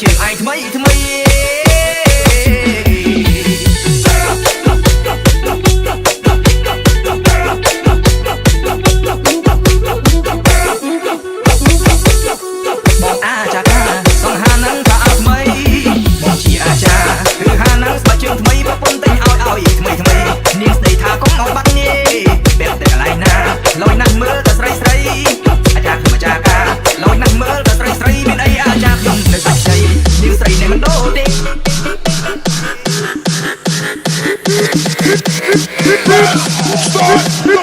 ជាងឯងថ្មីថ្មីបងអាចារ្យសង្ហានឹងថាអត់ថ្មីជាអាចារ្យគឺហានឹងស្បែកជើងថ្មីប្រពន្ធតែងឲ្យថ្មីថ្មីនាងស្ដីថាកុំអោបាត់ញេបែបតែកន្លែងណាលយណាស់មើលតែស្រីស្រីអាចារ្យគឺអាចារ្យការលយណាស់មើលតែស្រីស្រីមានអីអាចារ្យខ្ញុំនៅសាច់ជ័យនាងស្រីនៅមិនដូរទេ Start